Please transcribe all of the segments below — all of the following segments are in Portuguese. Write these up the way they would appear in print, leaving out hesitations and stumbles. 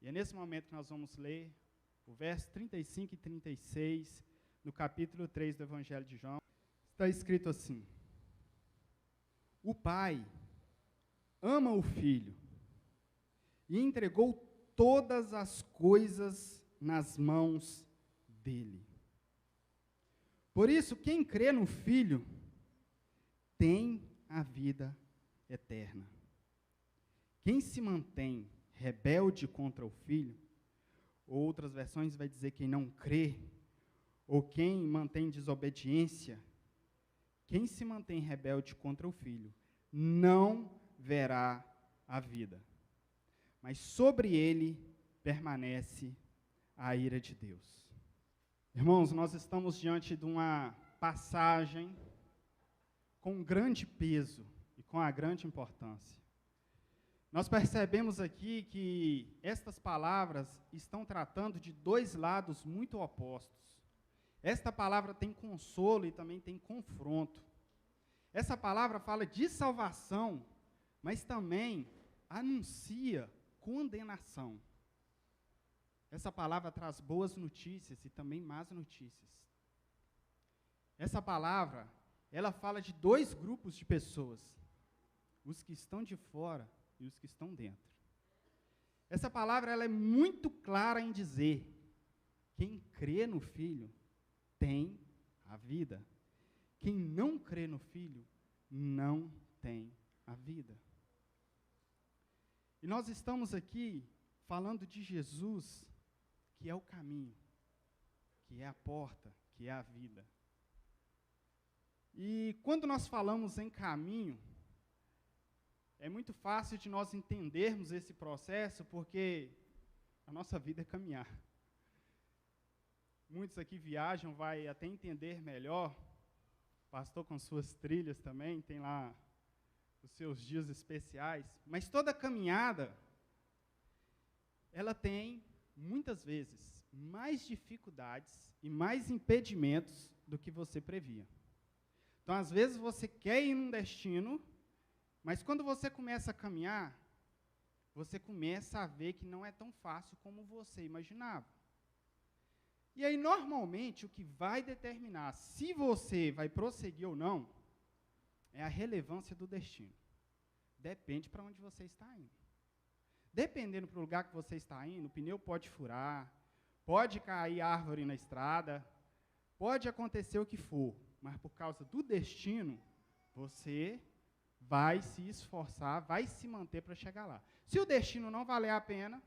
E é nesse momento que nós vamos ler o verso 35 e 36, no capítulo 3 do Evangelho de João. Está escrito assim: o Pai ama o Filho e entregou todas as coisas nas mãos dele. Por isso, quem crê no Filho tem a vida eterna. Quem se mantém rebelde contra o Filho, ou outras versões vai dizer quem não crê, ou quem mantém desobediência, quem se mantém rebelde contra o Filho não verá a vida, mas sobre ele permanece a ira de Deus. Irmãos, nós estamos diante de uma passagem com grande peso e com a grande importância. Nós percebemos aqui que estas palavras estão tratando de dois lados muito opostos. Esta palavra tem consolo e também tem confronto. Essa palavra fala de salvação, mas também anuncia condenação. Essa palavra traz boas notícias e também más notícias. Essa palavra, ela fala de dois grupos de pessoas, os que estão de fora e os que estão dentro. Essa palavra, ela é muito clara em dizer: quem crê no Filho tem a vida. Quem não crê no Filho não tem a vida. E nós estamos aqui falando de Jesus, que é o caminho, que é a porta, que é a vida. E quando nós falamos em caminho, é muito fácil de nós entendermos esse processo, porque a nossa vida é caminhar. Muitos aqui viajam, vai até entender melhor. O pastor com suas trilhas também, tem lá os seus dias especiais. Mas toda caminhada, ela tem, muitas vezes, mais dificuldades e mais impedimentos do que você previa. Então, às vezes, você quer ir num destino, mas quando você começa a caminhar, você começa a ver que não é tão fácil como você imaginava. E aí, normalmente, o que vai determinar se você vai prosseguir ou não é a relevância do destino. Depende para onde você está indo. Dependendo para o lugar que você está indo, o pneu pode furar, pode cair árvore na estrada, pode acontecer o que for, mas por causa do destino, você vai se esforçar, vai se manter para chegar lá. Se o destino não valer a pena,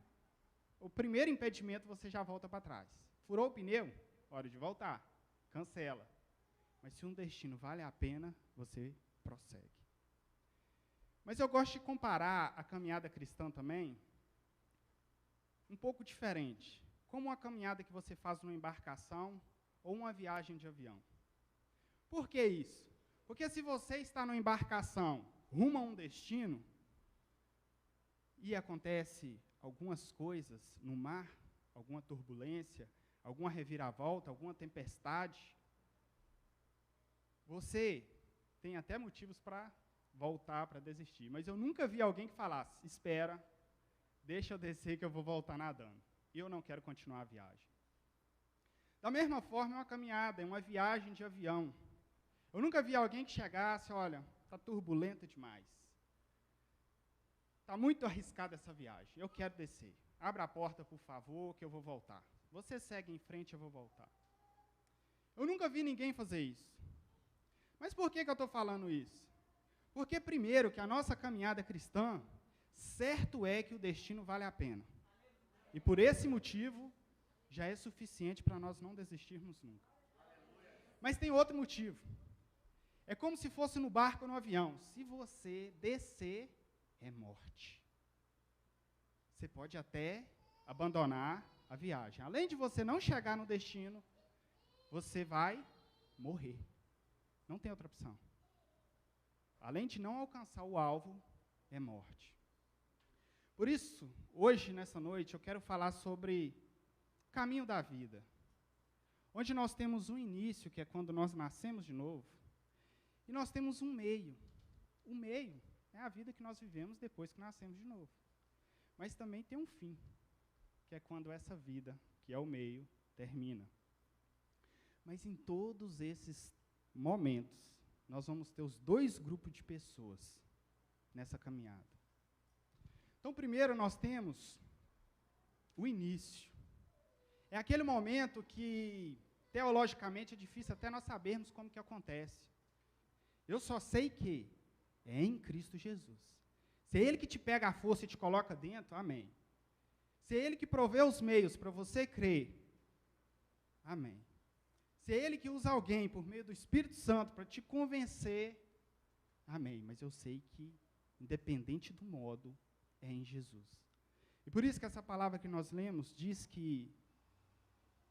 o primeiro impedimento você já volta para trás. Furou o pneu? Hora de voltar. Cancela. Mas se um destino vale a pena, você prossegue. Mas eu gosto de comparar a caminhada cristã também um pouco diferente. Como uma caminhada que você faz numa embarcação ou uma viagem de avião. Por que isso? Porque se você está numa embarcação rumo a um destino e acontece algumas coisas no mar, alguma turbulência, alguma reviravolta, alguma tempestade, você tem até motivos para voltar, para desistir. Mas eu nunca vi alguém que falasse: espera, deixa eu descer que eu vou voltar nadando. E eu não quero continuar a viagem. Da mesma forma, é uma caminhada, é uma viagem de avião. Eu nunca vi alguém que chegasse: olha, está turbulento demais. Está muito arriscada essa viagem, eu quero descer. Abra a porta, por favor, que eu vou voltar. Você segue em frente, eu vou voltar. Eu nunca vi ninguém fazer isso. Mas por que eu estou falando isso? Porque, primeiro, que a nossa caminhada cristã, certo é que o destino vale a pena. E por esse motivo, já é suficiente para nós não desistirmos nunca. Mas tem outro motivo. É como se fosse no barco ou no avião. Se você descer, é morte. Você pode até abandonar a viagem. Além de você não chegar no destino, você vai morrer. Não tem outra opção. Além de não alcançar o alvo, é morte. Por isso, hoje, nessa noite, eu quero falar sobre o caminho da vida. Onde nós temos um início, que é quando nós nascemos de novo, e nós temos um meio. O meio é a vida que nós vivemos depois que nascemos de novo. Mas também tem um fim. que é quando essa vida, que é o meio, termina. Mas em todos esses momentos, nós vamos ter os dois grupos de pessoas nessa caminhada. Então, primeiro nós temos o início. É aquele momento que, teologicamente, é difícil até nós sabermos como que acontece. Eu só sei que é em Cristo Jesus. Se é Ele que te pega a força e te coloca dentro, amém. Se é Ele que provê os meios para você crer, amém. Se é Ele que usa alguém por meio do Espírito Santo para te convencer, amém. Mas eu sei que, independente do modo, é em Jesus. E por isso que essa palavra que nós lemos diz que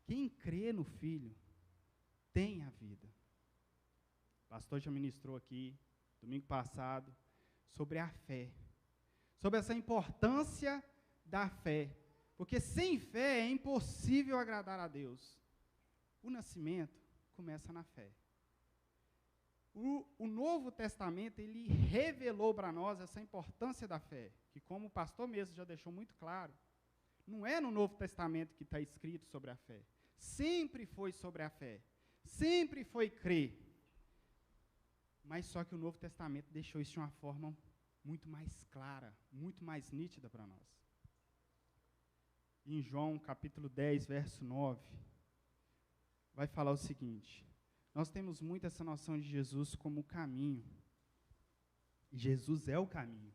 quem crê no Filho tem a vida. O pastor já ministrou aqui, domingo passado, sobre a fé. Sobre essa importância da fé. Porque sem fé é impossível agradar a Deus. O nascimento começa na fé. O Novo Testamento, ele revelou para nós essa importância da fé, que como o pastor mesmo já deixou muito claro, não é no Novo Testamento que está escrito sobre a fé. Sempre foi sobre a fé. Sempre foi crer. Mas só que o Novo Testamento deixou isso de uma forma muito mais clara, muito mais nítida para nós. Em João, capítulo 10, verso 9, vai falar o seguinte: nós temos muito essa noção de Jesus como o caminho. E Jesus é o caminho.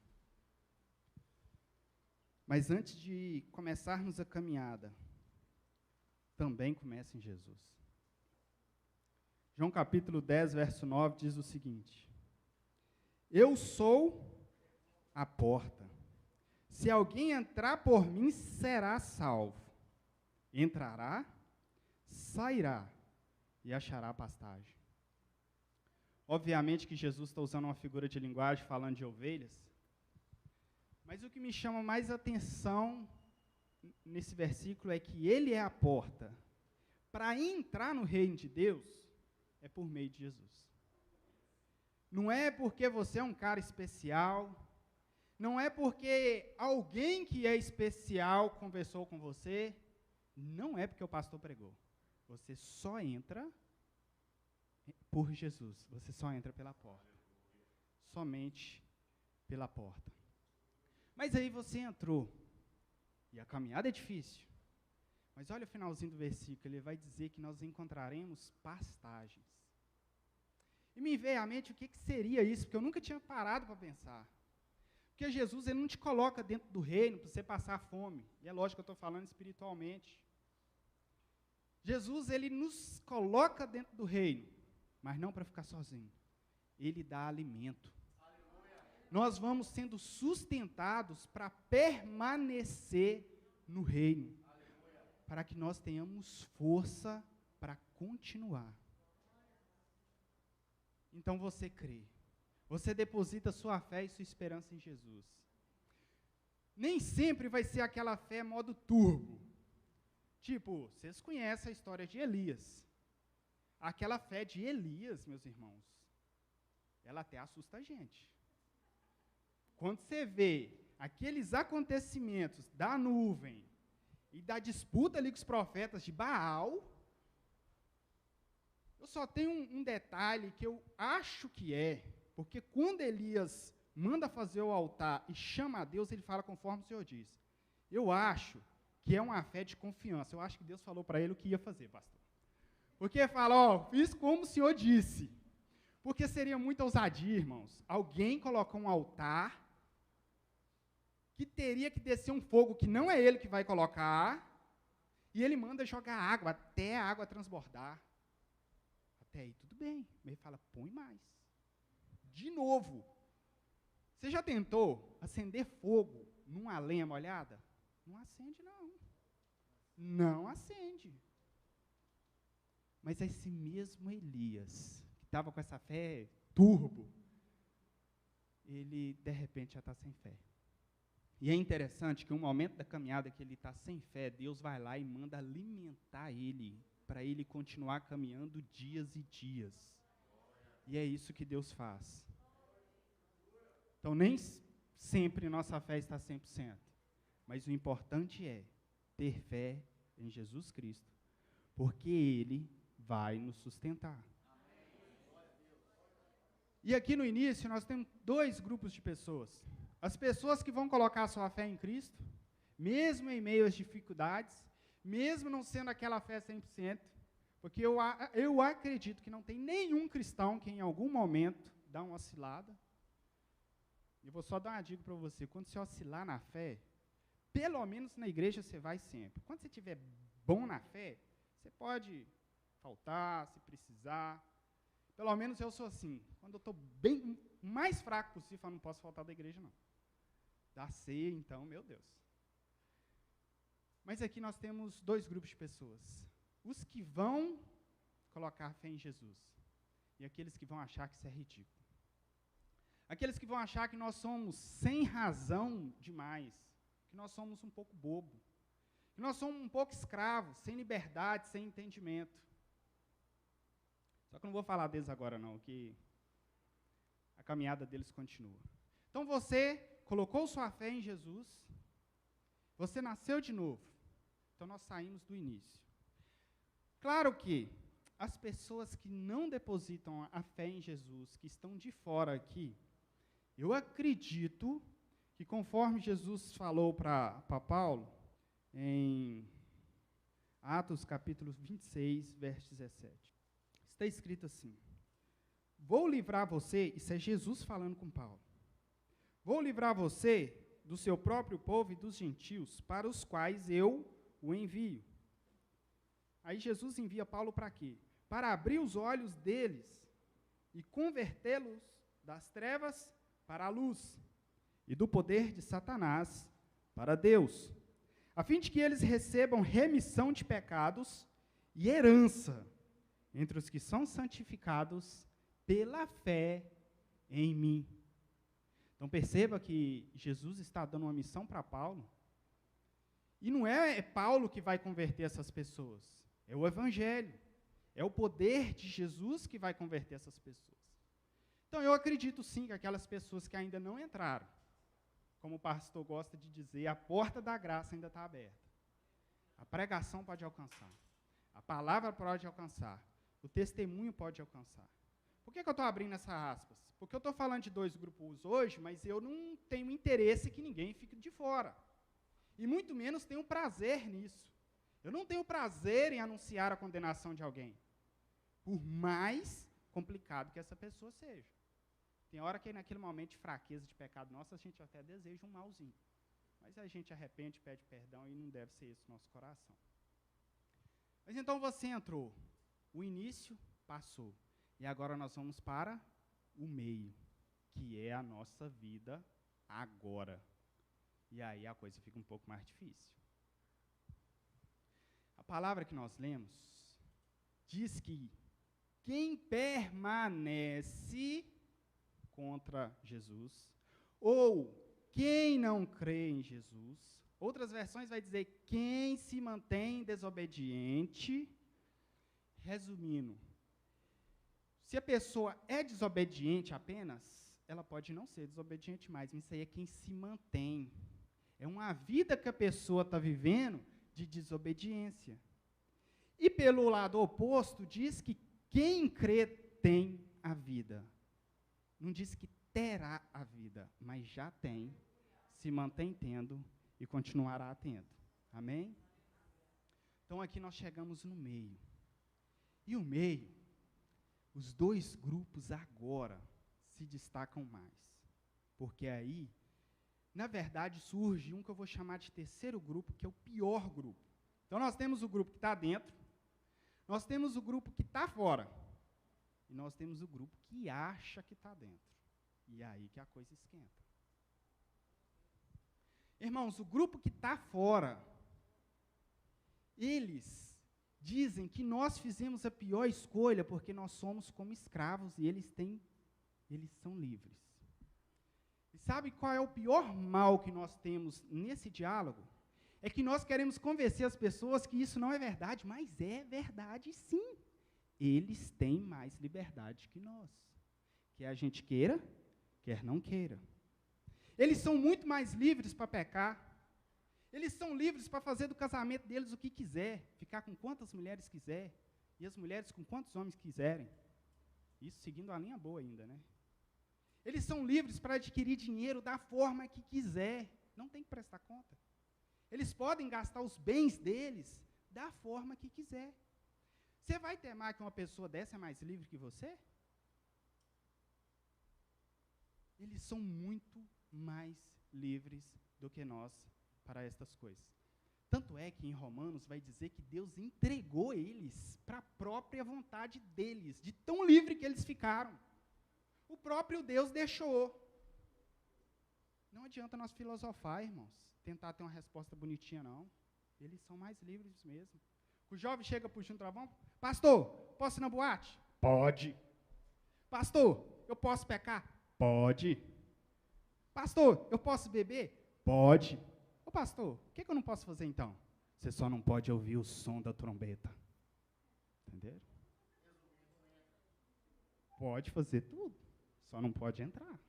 Mas antes de começarmos a caminhada, também começa em Jesus. João capítulo 10, verso 9, diz o seguinte: eu sou a porta. Se alguém entrar por mim, será salvo. Entrará, sairá e achará pastagem. Obviamente que Jesus está usando uma figura de linguagem falando de ovelhas, mas o que me chama mais atenção nesse versículo é que ele é a porta. Para entrar no reino de Deus, é por meio de Jesus. Não é porque você é um cara especial, não é porque alguém que é especial conversou com você, não é porque o pastor pregou. Você só entra por Jesus, você só entra pela porta. Somente pela porta. Mas aí você entrou, e a caminhada é difícil. Mas olha o finalzinho do versículo, ele vai dizer que nós encontraremos pastagens. E me veio à mente o que seria isso, porque eu nunca tinha parado para pensar. Porque Jesus, ele não te coloca dentro do reino para você passar fome. E é lógico que eu estou falando espiritualmente. Jesus, ele nos coloca dentro do reino, mas não para ficar sozinho. Ele dá alimento. Aleluia. Nós vamos sendo sustentados para permanecer no reino. Aleluia. Para que nós tenhamos força para continuar. Então você crê. Você deposita sua fé e sua esperança em Jesus. Nem sempre vai ser aquela fé modo turbo. Tipo, vocês conhecem a história de Elias. Aquela fé de Elias, meus irmãos, ela até assusta a gente. Quando você vê aqueles acontecimentos da nuvem e da disputa ali com os profetas de Baal, eu só tenho um detalhe que eu acho que é, porque quando Elias manda fazer o altar e chama a Deus, ele fala conforme o Senhor diz. Eu acho que é uma fé de confiança. Eu acho que Deus falou para ele o que ia fazer, pastor. Porque fala, fiz como o Senhor disse. Porque seria muita ousadia, irmãos. Alguém colocar um altar que teria que descer um fogo que não é ele que vai colocar, e ele manda jogar água até a água transbordar. Até aí tudo bem. Ele fala, põe mais. De novo. Você já tentou acender fogo numa lenha molhada? Não acende, não. Não acende. Mas esse mesmo Elias, que estava com essa fé turbo, ele, de repente, já está sem fé. E é interessante que um momento da caminhada que ele está sem fé, Deus vai lá e manda alimentar ele, para ele continuar caminhando dias e dias. E é isso que Deus faz. Então, nem sempre nossa fé está 100%. Mas o importante é ter fé em Jesus Cristo, porque Ele vai nos sustentar. E aqui no início nós temos 2 grupos de pessoas. As pessoas que vão colocar sua fé em Cristo, mesmo em meio às dificuldades, mesmo não sendo aquela fé 100%, porque eu acredito que não tem nenhum cristão que em algum momento dá uma oscilada. Eu vou só dar uma dica para você, quando você oscilar na fé, pelo menos na igreja você vai sempre. Quando você estiver bom na fé, você pode faltar, se precisar. Pelo menos eu sou assim. Quando eu estou bem, o mais fraco possível, eu não posso faltar da igreja, não. Da ceia, então, meu Deus. Mas aqui nós temos 2 grupos de pessoas. Os que vão colocar fé em Jesus e aqueles que vão achar que isso é ridículo. Aqueles que vão achar que nós somos sem razão demais, que nós somos um pouco bobo, que nós somos um pouco escravos, sem liberdade, sem entendimento. Só que eu não vou falar deles agora não, que a caminhada deles continua. Então você colocou sua fé em Jesus, você nasceu de novo. Então nós saímos do início. Claro que as pessoas que não depositam a fé em Jesus, que estão de fora aqui, eu acredito que conforme Jesus falou para Paulo, em Atos capítulo 26, verso 17, está escrito assim: vou livrar você, isso é Jesus falando com Paulo, vou livrar você do seu próprio povo e dos gentios, para os quais eu o envio. Aí Jesus envia Paulo para quê? Para abrir os olhos deles e convertê-los das trevas para a luz e do poder de Satanás para Deus, a fim de que eles recebam remissão de pecados e herança entre os que são santificados pela fé em mim. Então perceba que Jesus está dando uma missão para Paulo, e não é Paulo que vai converter essas pessoas, é o Evangelho, é o poder de Jesus que vai converter essas pessoas. Então eu acredito sim que aquelas pessoas que ainda não entraram, como o pastor gosta de dizer, a porta da graça ainda está aberta. A pregação pode alcançar, a palavra pode alcançar, o testemunho pode alcançar. Por que eu estou abrindo essas aspas? Porque eu estou falando de 2 grupos hoje, mas eu não tenho interesse que ninguém fique de fora. E muito menos tenho prazer nisso. Eu não tenho prazer em anunciar a condenação de alguém, por mais complicado que essa pessoa seja. Tem hora que naquele momento de fraqueza, de pecado nosso, a gente até deseja um malzinho. Mas a gente arrepende, pede perdão, e não deve ser esse o nosso coração. Mas então você entrou, o início passou, e agora nós vamos para o meio, que é a nossa vida agora. E aí a coisa fica um pouco mais difícil. A palavra que nós lemos diz que quem permanece contra Jesus, ou quem não crê em Jesus, outras versões vai dizer quem se mantém desobediente. Resumindo, se a pessoa é desobediente apenas, ela pode não ser desobediente mais, mas isso aí é quem se mantém. É uma vida que a pessoa está vivendo de desobediência. E pelo lado oposto, diz que quem crê tem a vida. Não diz que terá a vida, mas já tem, se mantém tendo e continuará tendo. Amém? Então aqui nós chegamos no meio. E o meio, os 2 grupos agora se destacam mais. Porque aí, na verdade, surge um que eu vou chamar de terceiro grupo, que é o pior grupo. Então nós temos o grupo que está dentro, nós temos o grupo que está fora, e nós temos o grupo que acha que está dentro. E é aí que a coisa esquenta. Irmãos, o grupo que está fora, eles dizem que nós fizemos a pior escolha porque nós somos como escravos e eles são livres. E sabe qual é o pior mal que nós temos nesse diálogo? É que nós queremos convencer as pessoas que isso não é verdade, mas é verdade sim. Eles têm mais liberdade que nós. Quer a gente queira, quer não queira. Eles são muito mais livres para pecar. Eles são livres para fazer do casamento deles o que quiser, ficar com quantas mulheres quiser, e as mulheres com quantos homens quiserem. Isso seguindo a linha boa ainda, né? Eles são livres para adquirir dinheiro da forma que quiser, não tem que prestar conta. Eles podem gastar os bens deles da forma que quiser. Você vai temar que uma pessoa dessa é mais livre que você? Eles são muito mais livres do que nós para estas coisas. Tanto é que em Romanos vai dizer que Deus entregou eles para a própria vontade deles, de tão livre que eles ficaram. O próprio Deus deixou. Não adianta nós filosofar, irmãos, tentar ter uma resposta bonitinha, não. Eles são mais livres mesmo. O jovem chega para o travão, pastor, posso ir na boate? Pode. Pastor, eu posso pecar? Pode. Pastor, eu posso beber? Pode. Ô pastor, o que eu não posso fazer então? Você só não pode ouvir o som da trombeta. Entenderam? Pode fazer tudo, só não pode entrar.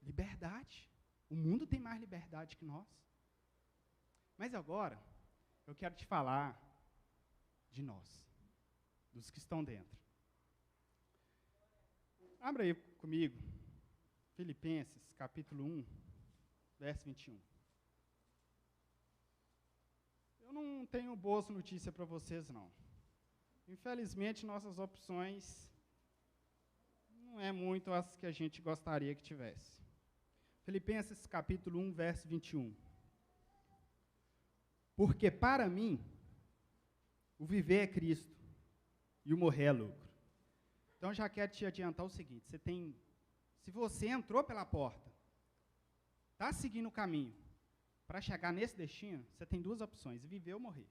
Liberdade. O mundo tem mais liberdade que nós. Mas agora, eu quero te falar de nós, dos que estão dentro. Abra aí comigo, Filipenses, capítulo 1, verso 21. Eu não tenho boas notícias para vocês, não. Infelizmente, nossas opções não é muito as que a gente gostaria que tivesse. Filipenses, capítulo 1, verso 21. Porque para mim, o viver é Cristo e o morrer é lucro. Então, já quero te adiantar o seguinte, se você entrou pela porta, está seguindo o caminho, para chegar nesse destino, você tem duas opções, viver ou morrer.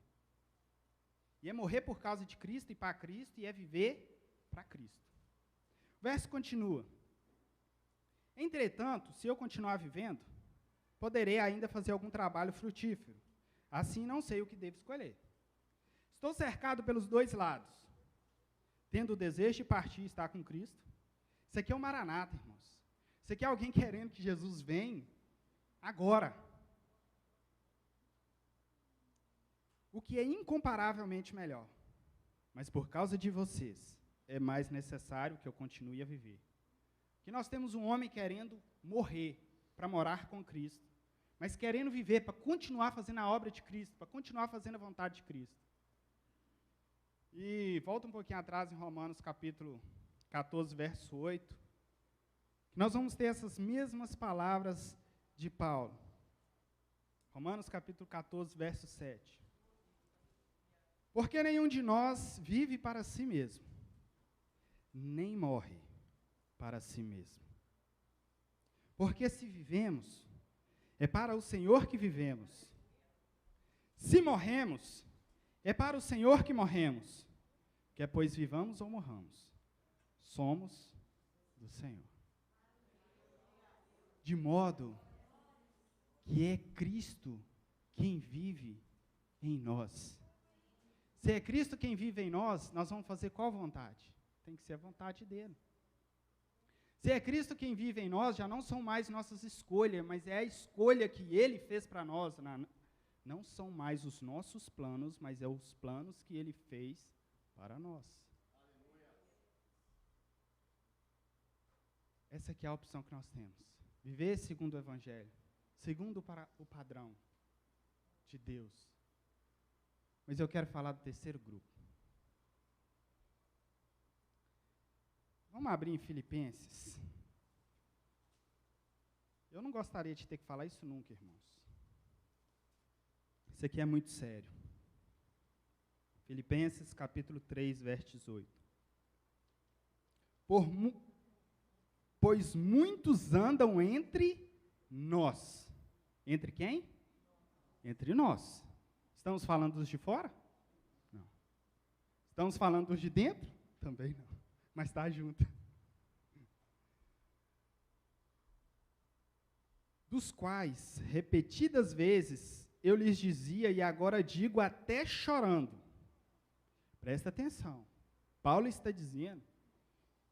E é morrer por causa de Cristo e para Cristo, e é viver para Cristo. O verso continua. Entretanto, se eu continuar vivendo, poderei ainda fazer algum trabalho frutífero. Assim não sei o que devo escolher. Estou cercado pelos dois lados, tendo o desejo de partir e estar com Cristo. Isso aqui é o Maranata, irmãos. Isso aqui é alguém querendo que Jesus venha agora. O que é incomparavelmente melhor. Mas por causa de vocês, é mais necessário que eu continue a viver. Que nós temos um homem querendo morrer para morar com Cristo, mas querendo viver para continuar fazendo a obra de Cristo, para continuar fazendo a vontade de Cristo. E volta um pouquinho atrás em Romanos capítulo 14, verso 8, que nós vamos ter essas mesmas palavras de Paulo. Romanos capítulo 14, verso 7. Porque nenhum de nós vive para si mesmo, nem morre para si mesmo. Porque se vivemos, é para o Senhor que vivemos. Se morremos, é para o Senhor que morremos. Quer pois vivamos ou morramos, somos do Senhor. De modo que é Cristo quem vive em nós. Se é Cristo quem vive em nós, nós vamos fazer qual vontade? Tem que ser a vontade dele. Se é Cristo quem vive em nós, já não são mais nossas escolhas, mas é a escolha que ele fez para nós. Não são mais os nossos planos, mas é os planos que ele fez para nós. Essa aqui é a opção que nós temos. Viver segundo o Evangelho, segundo o padrão de Deus. Mas eu quero falar do terceiro grupo. Vamos abrir em Filipenses. Eu não gostaria de ter que falar isso nunca, irmãos. Isso aqui é muito sério. Filipenses, capítulo 3, verso 18. Pois muitos andam entre nós. Entre quem? Entre nós. Estamos falando dos de fora? Não. Estamos falando dos de dentro? Também não. Mas está junto. Dos quais, repetidas vezes, eu lhes dizia e agora digo até chorando. Presta atenção. Paulo está dizendo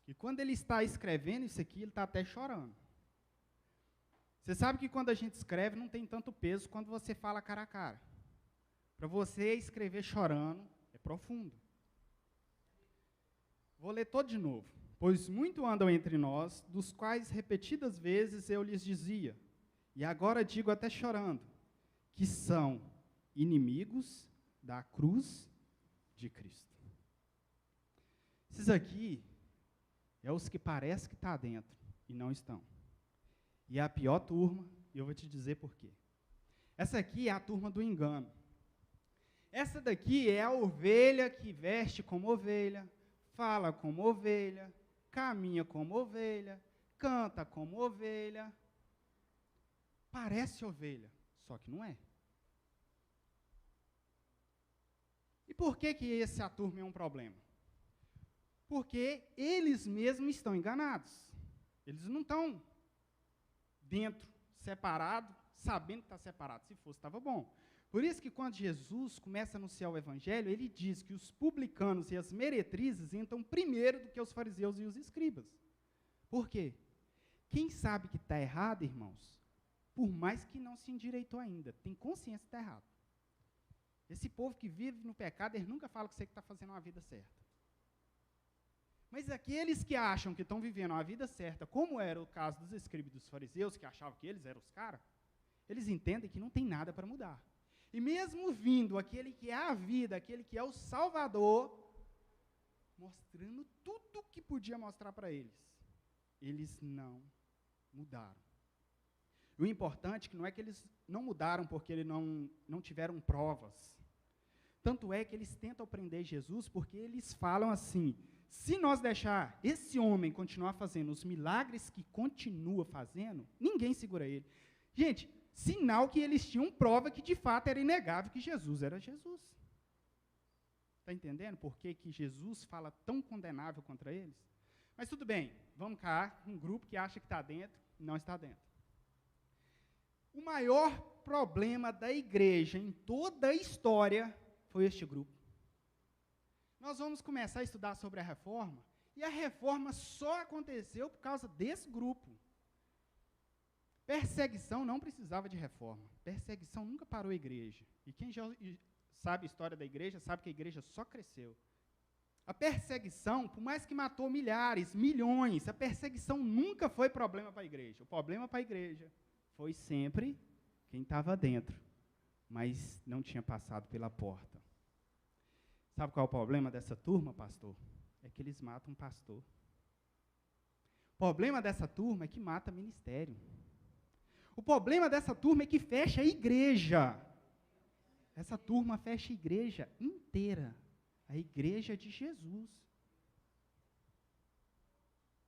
que quando ele está escrevendo isso aqui, ele está até chorando. Você sabe que quando a gente escreve não tem tanto peso quando você fala cara a cara. Para você escrever chorando é profundo. Vou ler todo de novo. Pois muito andam entre nós, dos quais repetidas vezes eu lhes dizia, e agora digo até chorando, que são inimigos da cruz de Cristo. Esses aqui é os que parece que está dentro e não estão. E é a pior turma, e eu vou te dizer por quê. Essa aqui é a turma do engano. Essa daqui é a ovelha que veste como ovelha, fala como ovelha, caminha como ovelha, canta como ovelha. Parece ovelha, só que não é. E por que essa turma é um problema? Porque eles mesmos estão enganados. Eles não estão dentro, separado, sabendo que está separado. Se fosse, estava bom. Por isso que quando Jesus começa a anunciar o evangelho, ele diz que os publicanos e as meretrizes entram primeiro do que os fariseus e os escribas. Por quê? Quem sabe que está errado, irmãos, por mais que não se endireitou ainda, tem consciência que está errado. Esse povo que vive no pecado, eles nunca falam que você está fazendo uma vida certa. Mas aqueles que acham que estão vivendo uma vida certa, como era o caso dos escribas e dos fariseus, que achavam que eles eram os caras, eles entendem que não tem nada para mudar. E mesmo vindo aquele que é a vida, aquele que é o Salvador, mostrando tudo o que podia mostrar para eles, eles não mudaram. E o importante é que não é que eles não mudaram porque eles não tiveram provas. Tanto é que eles tentam prender Jesus porque eles falam assim, se nós deixar esse homem continuar fazendo os milagres que continua fazendo, ninguém segura ele. Gente, sinal que eles tinham prova que de fato era inegável que Jesus era Jesus. Está entendendo por que Jesus fala tão condenável contra eles? Mas tudo bem, vamos cá, um grupo que acha que está dentro, não está dentro. O maior problema da igreja em toda a história foi este grupo. Nós vamos começar a estudar sobre a reforma, e a reforma só aconteceu por causa desse grupo. Perseguição não precisava de reforma. Perseguição nunca parou a igreja. E quem já sabe a história da igreja, sabe que a igreja só cresceu. A perseguição, por mais que matou milhares, milhões, a perseguição nunca foi problema para a igreja. O problema para a igreja foi sempre quem estava dentro, mas não tinha passado pela porta. Sabe qual é o problema dessa turma, pastor? É que eles matam pastor. O problema dessa turma é que mata ministério. O problema dessa turma é que fecha a igreja. Essa turma fecha a igreja inteira. A igreja de Jesus.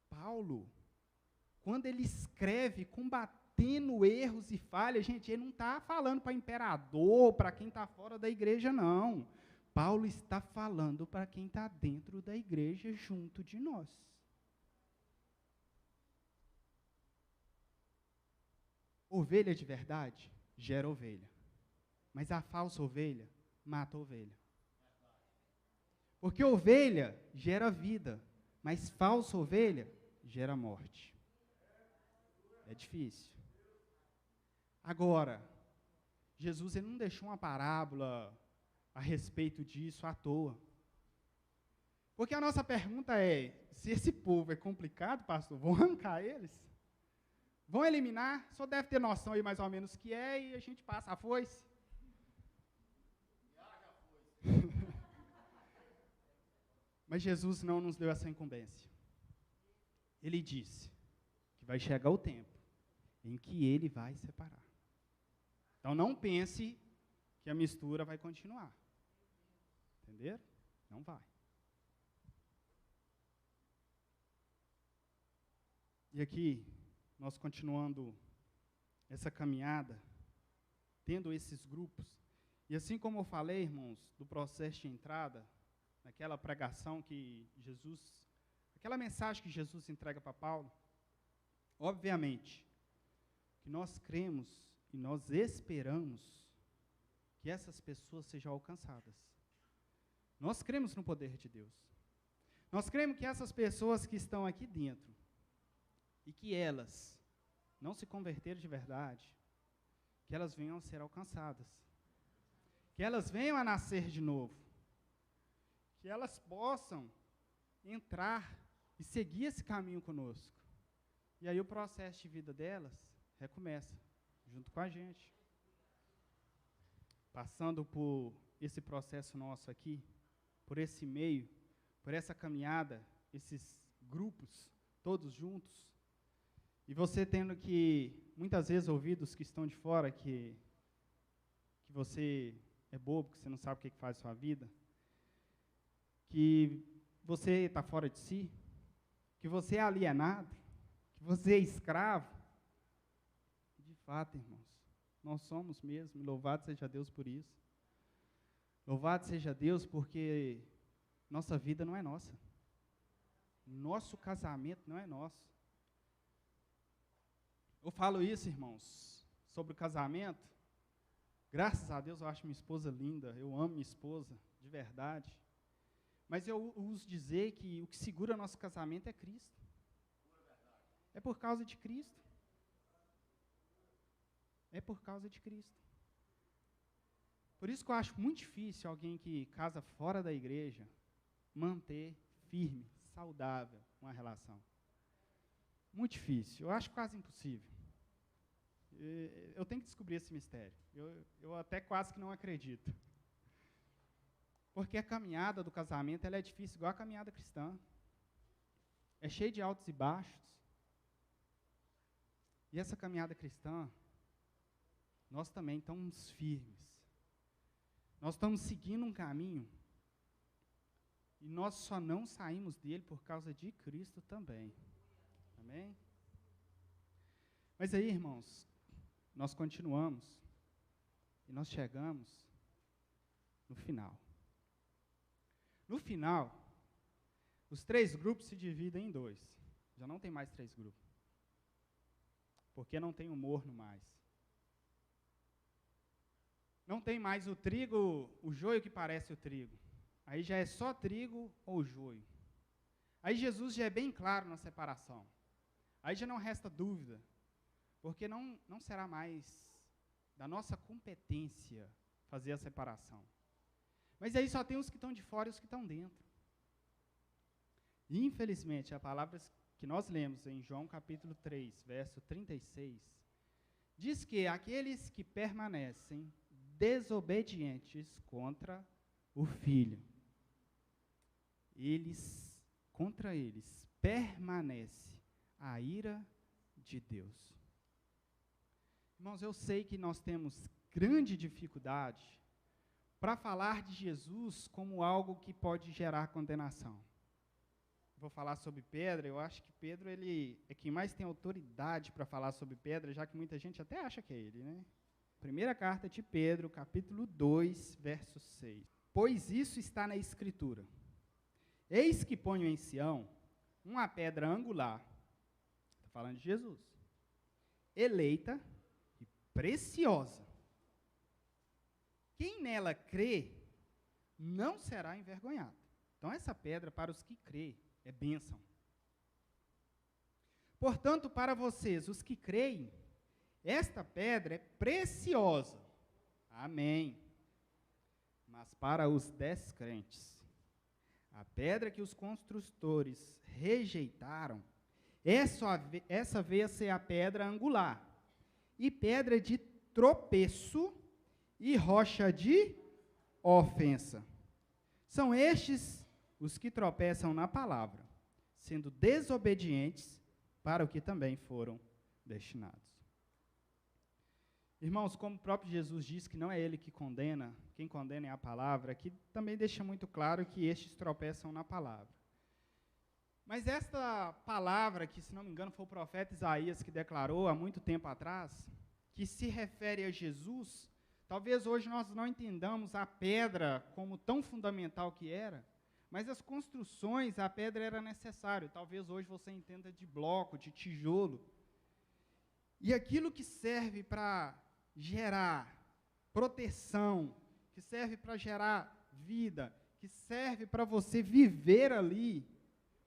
Paulo, quando ele escreve combatendo erros e falhas, gente, ele não está falando para imperador, para quem está fora da igreja, não. Paulo está falando para quem está dentro da igreja junto de nós. Ovelha de verdade gera ovelha. Mas a falsa ovelha mata a ovelha. Porque ovelha gera vida, mas falsa ovelha gera morte. É difícil. Agora, Jesus ele não deixou uma parábola a respeito disso à toa. Porque a nossa pergunta é, se esse povo é complicado, pastor, vão arrancar eles? Vão eliminar? Só deve ter noção aí mais ou menos o que é e a gente passa a foice. Mas Jesus não nos deu essa incumbência. Ele disse que vai chegar o tempo em que ele vai separar. Então não pense que a mistura vai continuar. Entenderam? Não vai. E aqui, nós continuando essa caminhada, tendo esses grupos, e assim como eu falei, irmãos, do processo de entrada, naquela pregação que Jesus, aquela mensagem que Jesus entrega para Paulo, obviamente, que nós cremos e nós esperamos que essas pessoas sejam alcançadas. Nós cremos no poder de Deus. Nós cremos que essas pessoas que estão aqui dentro, e que elas não se converteram de verdade, que elas venham a ser alcançadas, que elas venham a nascer de novo, que elas possam entrar e seguir esse caminho conosco. E aí o processo de vida delas recomeça, junto com a gente. Passando por esse processo nosso aqui, por esse meio, por essa caminhada, esses grupos, todos juntos, e você tendo que, muitas vezes, ouvir dos que estão de fora que você é bobo, que você não sabe o que faz a sua vida, que você está fora de si, que você é alienado, que você é escravo. De fato, irmãos, nós somos mesmo, e louvado seja Deus por isso. Louvado seja Deus porque nossa vida não é nossa. Nosso casamento não é nosso. Eu falo isso, irmãos, sobre o casamento. Graças a Deus eu acho minha esposa linda, eu amo minha esposa, de verdade. Mas eu uso dizer que o que segura nosso casamento é Cristo. É por causa de Cristo. É por causa de Cristo. Por isso que eu acho muito difícil alguém que casa fora da igreja manter firme, saudável uma relação. Muito difícil. Eu acho quase impossível. Eu tenho que descobrir esse mistério. Eu até quase que não acredito. Porque a caminhada do casamento ela é difícil, igual a caminhada cristã. É cheia de altos e baixos. E essa caminhada cristã, nós também estamos firmes. Nós estamos seguindo um caminho e nós só não saímos dele por causa de Cristo também. Amém? Mas aí, irmãos, nós continuamos e nós chegamos no final. No final, os 3 grupos se dividem em 2. Já não tem mais 3 grupos. Porque não tem o morno mais. Não tem mais o trigo, o joio que parece o trigo. Aí já é só trigo ou joio. Aí Jesus já é bem claro na separação. Aí já não resta dúvida. Porque não será mais da nossa competência fazer a separação. Mas aí só tem os que estão de fora e os que estão dentro. E, infelizmente, a palavra que nós lemos em João capítulo 3, verso 36, diz que aqueles que permanecem desobedientes contra o Filho, contra eles permanece a ira de Deus. Irmãos, eu sei que nós temos grande dificuldade para falar de Jesus como algo que pode gerar condenação. Vou falar sobre Pedro, eu acho que Pedro ele é quem mais tem autoridade para falar sobre Pedro, já que muita gente até acha que é ele, né? Primeira carta de Pedro, capítulo 2, verso 6. Pois isso está na Escritura. Eis que ponho em Sião uma pedra angular, está falando de Jesus, eleita e preciosa. Quem nela crê, não será envergonhado. Então, essa pedra, para os que crê, é bênção. Portanto, para vocês, os que creem, esta pedra é preciosa. Amém. Mas para os descrentes, a pedra que os construtores rejeitaram, essa veio a ser a pedra angular, e pedra de tropeço e rocha de ofensa. São estes os que tropeçam na palavra, sendo desobedientes para o que também foram destinados. Irmãos, como o próprio Jesus diz que não é ele que condena, quem condena é a palavra, aqui também deixa muito claro que estes tropeçam na palavra. Mas esta palavra, que se não me engano foi o profeta Isaías que declarou há muito tempo atrás, que se refere a Jesus, talvez hoje nós não entendamos a pedra como tão fundamental que era, mas as construções, a pedra era necessário. Talvez hoje você entenda de bloco, de tijolo. E aquilo que serve para gerar proteção, que serve para gerar vida, que serve para você viver ali,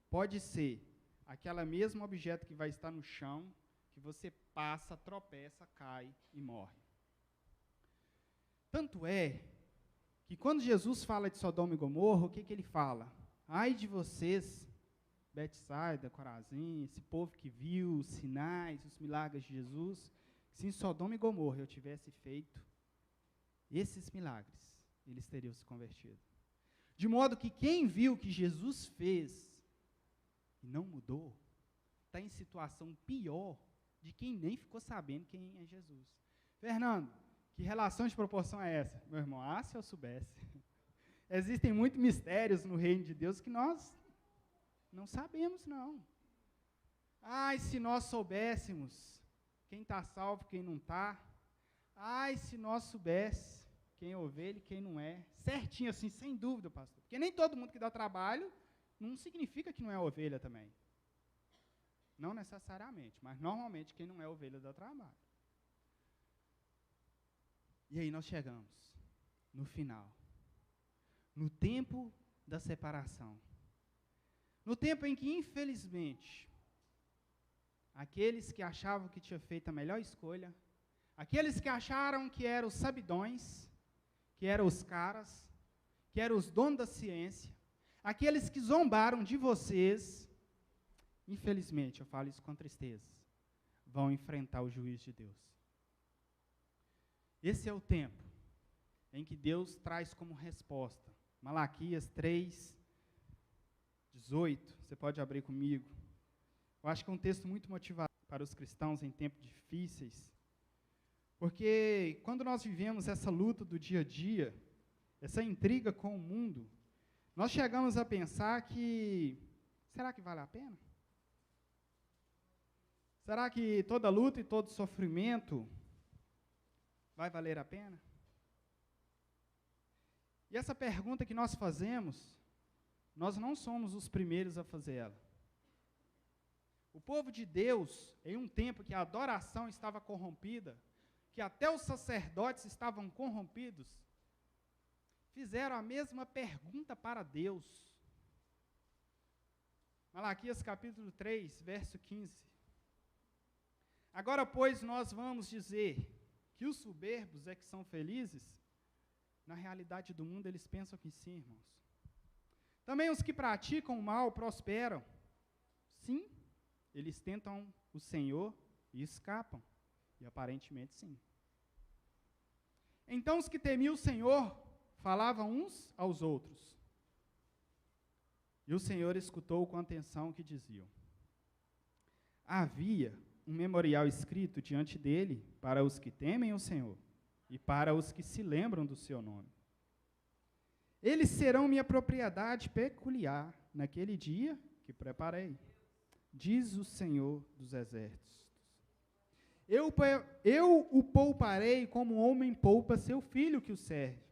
pode ser aquele mesmo objeto que vai estar no chão, que você passa, tropeça, cai e morre. Tanto é que quando Jesus fala de Sodoma e Gomorra, o que ele fala? Ai de vocês, Betsaida, Corazim, esse povo que viu os sinais, os milagres de Jesus, se em Sodoma e Gomorra eu tivesse feito esses milagres, eles teriam se convertido. De modo que quem viu o que Jesus fez e não mudou, está em situação pior de quem nem ficou sabendo quem é Jesus. Fernando, que relação de proporção é essa? Meu irmão, se eu soubesse. Existem muitos mistérios no reino de Deus que nós não sabemos, não. Ai, se nós soubéssemos quem está salvo, quem não está. Ai, se nós soubéssemos quem é ovelha e quem não é. Certinho assim, sem dúvida, pastor. Porque nem todo mundo que dá trabalho não significa que não é ovelha também. Não necessariamente, mas normalmente quem não é ovelha dá trabalho. E aí nós chegamos no final. No tempo da separação. No tempo em que, infelizmente, aqueles que achavam que tinha feito a melhor escolha, aqueles que acharam que eram os sabidões, que eram os caras, que eram os donos da ciência, aqueles que zombaram de vocês, infelizmente, eu falo isso com tristeza, vão enfrentar o juízo de Deus. Esse é o tempo em que Deus traz como resposta. Malaquias 3, 18, você pode abrir comigo. Eu acho que é um texto muito motivador para os cristãos em tempos difíceis, porque quando nós vivemos essa luta do dia a dia, essa intriga com o mundo, nós chegamos a pensar que, será que vale a pena? Será que toda luta e todo sofrimento vai valer a pena? E essa pergunta que nós fazemos, nós não somos os primeiros a fazer ela. O povo de Deus, em um tempo que a adoração estava corrompida, que até os sacerdotes estavam corrompidos, fizeram a mesma pergunta para Deus. Malaquias capítulo 3, verso 15. Agora, pois, nós vamos dizer que os soberbos é que são felizes? Na realidade do mundo, eles pensam que sim, irmãos. Também os que praticam o mal prosperam. Sim, eles tentam o Senhor e escapam. E aparentemente sim. Então os que temiam o Senhor falavam uns aos outros. E o Senhor escutou com atenção o que diziam. Havia um memorial escrito diante dele para os que temem o Senhor e para os que se lembram do seu nome. Eles serão minha propriedade peculiar naquele dia que preparei, diz o Senhor dos exércitos. Eu o pouparei como um homem poupa seu filho que o serve.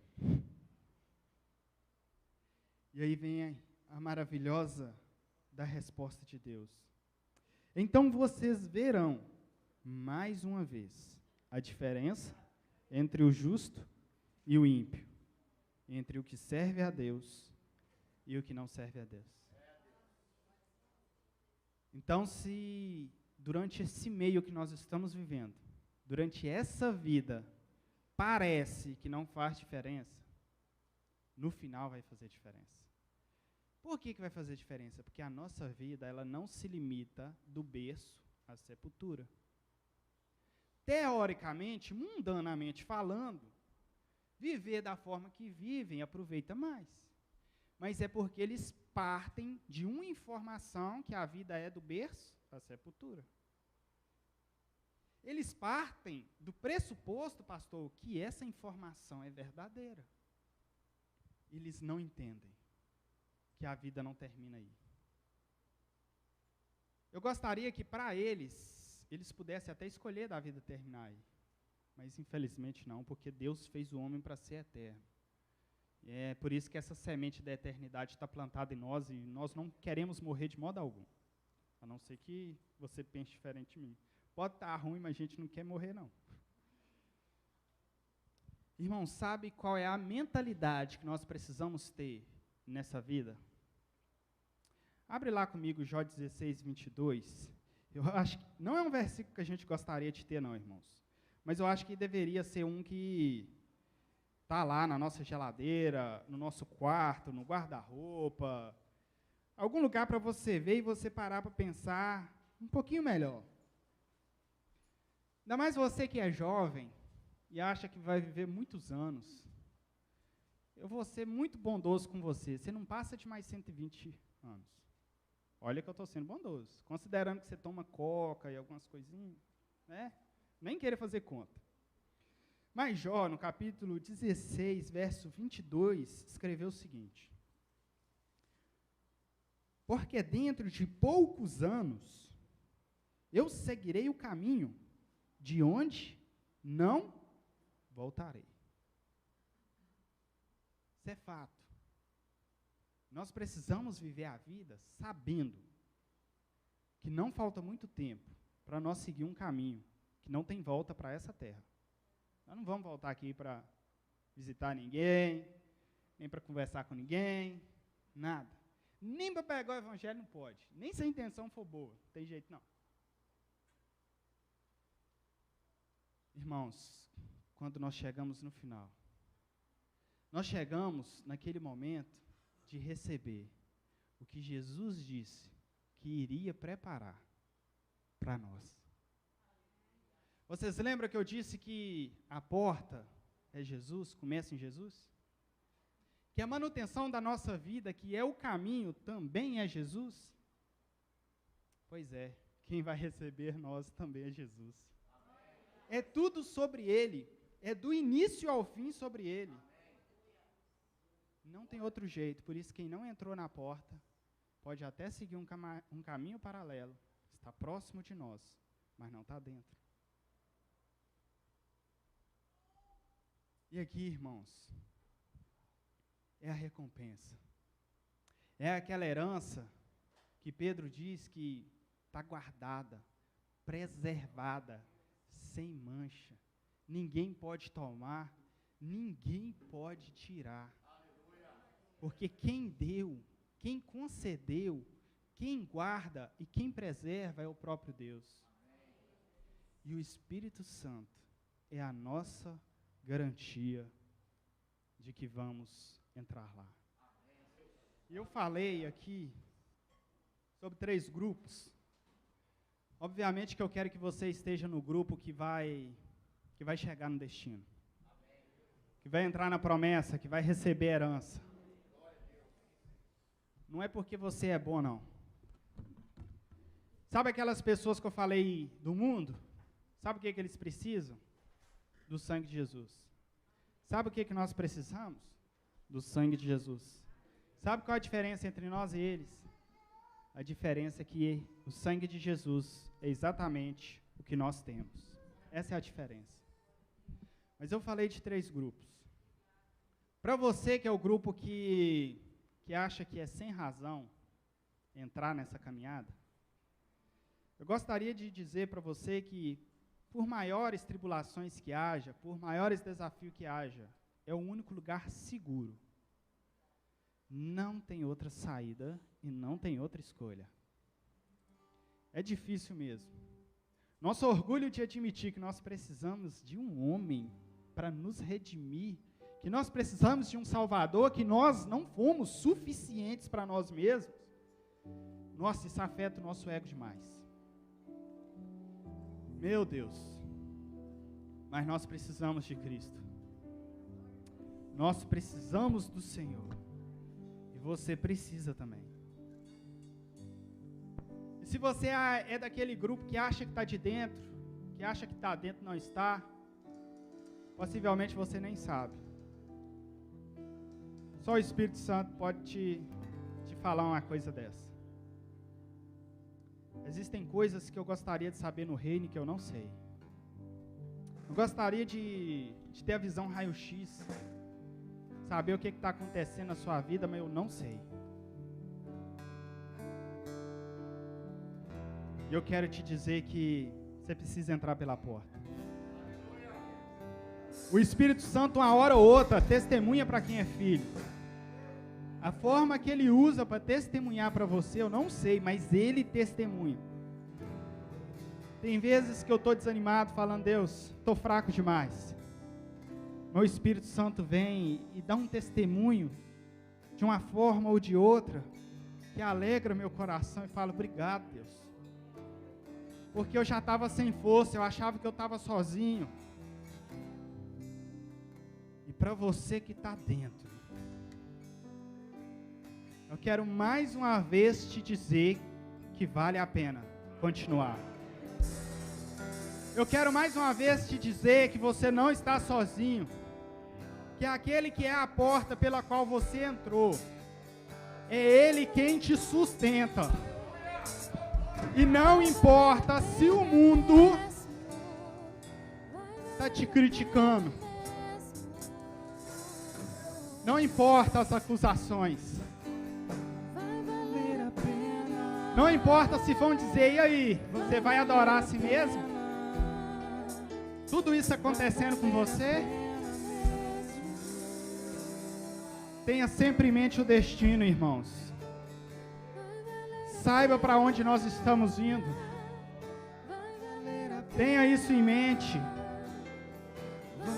E aí vem a maravilhosa da resposta de Deus. Então vocês verão, mais uma vez, a diferença entre o justo e o ímpio, entre o que serve a Deus e o que não serve a Deus. Então, se durante esse meio que nós estamos vivendo, durante essa vida, parece que não faz diferença, no final vai fazer diferença. Por que vai fazer diferença? Porque a nossa vida, ela não se limita do berço à sepultura. Teoricamente, mundanamente falando, viver da forma que vivem aproveita mais. Mas é porque eles partem de uma informação que a vida é do berço à sepultura. Eles partem do pressuposto, pastor, que essa informação é verdadeira. Eles não entendem que a vida não termina aí. Eu gostaria que para eles pudessem até escolher da vida terminar aí. Mas infelizmente não, porque Deus fez o homem para ser eterno. E é por isso que essa semente da eternidade está plantada em nós e nós não queremos morrer de modo algum. A não ser que você pense diferente de mim. Pode estar ruim, mas a gente não quer morrer, não. Irmão, sabe qual é a mentalidade que nós precisamos ter nessa vida? Abre lá comigo Jó 16, 22. Eu acho que não é um versículo que a gente gostaria de ter, não, irmãos. Mas eu acho que deveria ser um que está lá na nossa geladeira, no nosso quarto, no guarda-roupa. Algum lugar para você ver e você parar para pensar um pouquinho melhor. Ainda mais você que é jovem e acha que vai viver muitos anos. Eu vou ser muito bondoso com você. Você não passa de mais 120 anos. Olha que eu estou sendo bondoso. Considerando que você toma coca e algumas coisinhas, né? Nem querer fazer conta. Mas Jó, no capítulo 16, verso 22, escreveu o seguinte: porque dentro de poucos anos eu seguirei o caminho de onde não voltarei. Isso é fato. Nós precisamos viver a vida sabendo que não falta muito tempo para nós seguir um caminho que não tem volta para essa terra. Nós não vamos voltar aqui para visitar ninguém, nem para conversar com ninguém, nada. Nem para pegar o evangelho não pode, nem se a intenção for boa, não tem jeito não. Irmãos, quando nós chegamos no final, nós chegamos naquele momento de receber o que Jesus disse que iria preparar para nós. Vocês lembram que eu disse que a porta é Jesus, começa em Jesus? Que a manutenção da nossa vida, que é o caminho, também é Jesus? Pois é, quem vai receber nós também é Jesus. É tudo sobre Ele, é do início ao fim sobre Ele. Não tem outro jeito, por isso quem não entrou na porta pode até seguir um caminho paralelo, está próximo de nós, mas não está dentro. E aqui, irmãos, é a recompensa. É aquela herança que Pedro diz que está guardada, preservada, sem mancha. Ninguém pode tomar, ninguém pode tirar. Porque quem deu, quem concedeu, quem guarda e quem preserva é o próprio Deus. E o Espírito Santo é a nossa garantia de que vamos entrar lá. E eu falei aqui sobre 3 grupos. Obviamente que eu quero que você esteja no grupo que vai chegar no destino. Que vai entrar na promessa, que vai receber herança. Não é porque você é bom, não. Sabe aquelas pessoas que eu falei do mundo? Sabe o que eles precisam? Do sangue de Jesus. Sabe o que nós precisamos? Do sangue de Jesus. Sabe qual a diferença entre nós e eles? A diferença é que o sangue de Jesus é exatamente o que nós temos. Essa é a diferença. Mas eu falei de 3 grupos. Para você que é o grupo que acha que é sem razão entrar nessa caminhada, eu gostaria de dizer para você que, por maiores tribulações que haja, por maiores desafios que haja, é o único lugar seguro. Não tem outra saída e não tem outra escolha. É difícil mesmo. Nosso orgulho de admitir que nós precisamos de um homem para nos redimir, que nós precisamos de um Salvador, que nós não fomos suficientes para nós mesmos. Nossa, isso afeta o nosso ego demais. Meu Deus. Mas nós precisamos de Cristo. Nós precisamos do Senhor. E você precisa também. E se você é daquele grupo que acha que está de dentro, que acha que está dentro e não está, possivelmente você nem sabe. Só o Espírito Santo pode te falar uma coisa dessa. Existem coisas que eu gostaria de saber no reino que eu não sei. Eu gostaria de ter a visão raio-x, saber o que está acontecendo na sua vida, mas eu não sei. E eu quero te dizer que você precisa entrar pela porta. O Espírito Santo, uma hora ou outra, testemunha para quem é filho. A forma que ele usa para testemunhar para você, eu não sei, mas ele testemunha. Tem vezes que eu estou desanimado, falando, Deus, estou fraco demais. Meu Espírito Santo vem e dá um testemunho, de uma forma ou de outra, que alegra meu coração e fala, obrigado, Deus. Porque eu já estava sem força, eu achava que eu estava sozinho. E para você que está dentro, eu quero mais uma vez te dizer que vale a pena continuar. Eu quero mais uma vez te dizer que você não está sozinho, que aquele que é a porta pela qual você entrou, é Ele quem te sustenta. E não importa se o mundo está te criticando, não importa as acusações, não importa se vão dizer, e aí, você vai adorar a si mesmo? Tudo isso acontecendo com você? Tenha sempre em mente o destino, irmãos. Saiba para onde nós estamos indo. Tenha isso em mente.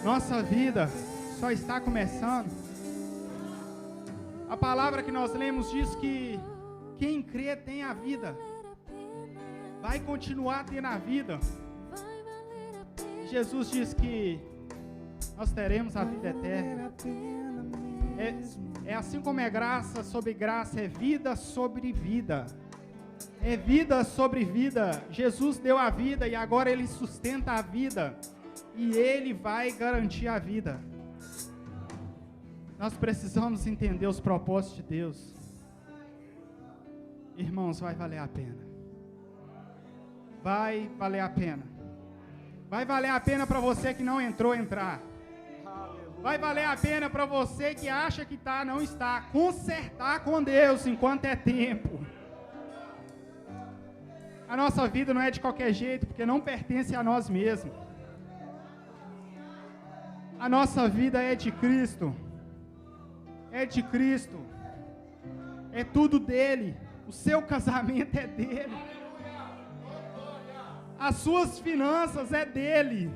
Nossa vida só está começando. A palavra que nós lemos diz que quem crê tem a vida. Vai continuar tendo a vida. Jesus diz que nós teremos a vida eterna. É assim como é graça sobre graça, é vida sobre vida. É vida sobre vida. Jesus deu a vida e agora Ele sustenta a vida. E Ele vai garantir a vida. Nós precisamos entender os propósitos de Deus. Irmãos, vai valer a pena. Vai valer a pena. Vai valer a pena para você que não entrou entrar. Vai valer a pena para você que acha que está, não está. Consertar com Deus enquanto é tempo. A nossa vida não é de qualquer jeito, porque não pertence a nós mesmos. A nossa vida é de Cristo. É de Cristo. É tudo dele. O seu casamento é dele. As suas finanças é dele.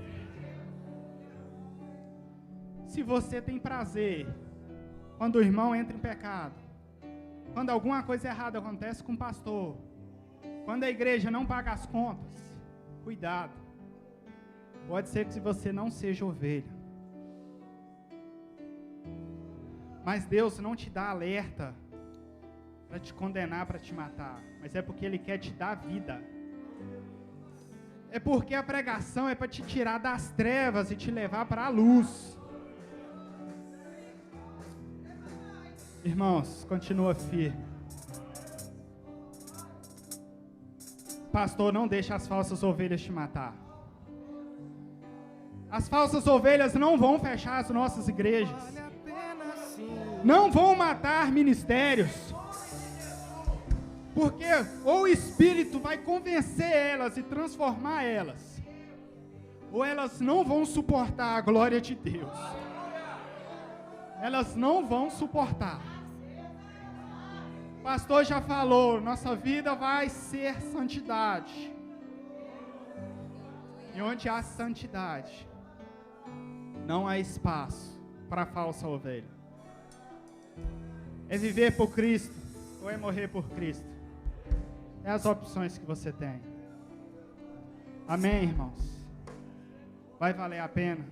Se você tem prazer quando o irmão entra em pecado, quando alguma coisa errada acontece com o pastor, quando a igreja não paga as contas, cuidado. Pode ser que você não seja ovelha. Mas Deus não te dá alerta para te condenar, para te matar, mas é porque Ele quer te dar vida. É porque a pregação é para te tirar das trevas e te levar para a luz. Irmãos, continua firme. Pastor, não deixe as falsas ovelhas te matar. As falsas ovelhas não vão fechar as nossas igrejas. Não vão matar ministérios. Porque ou o Espírito vai convencer elas e transformar elas, ou elas não vão suportar a glória de Deus. Elas não vão suportar. O pastor já falou, nossa vida vai ser santidade. E onde há santidade, não há espaço para a falsa ovelha. É viver por Cristo, ou é morrer por Cristo. É as opções que você tem. Amém, irmãos? Vai valer a pena.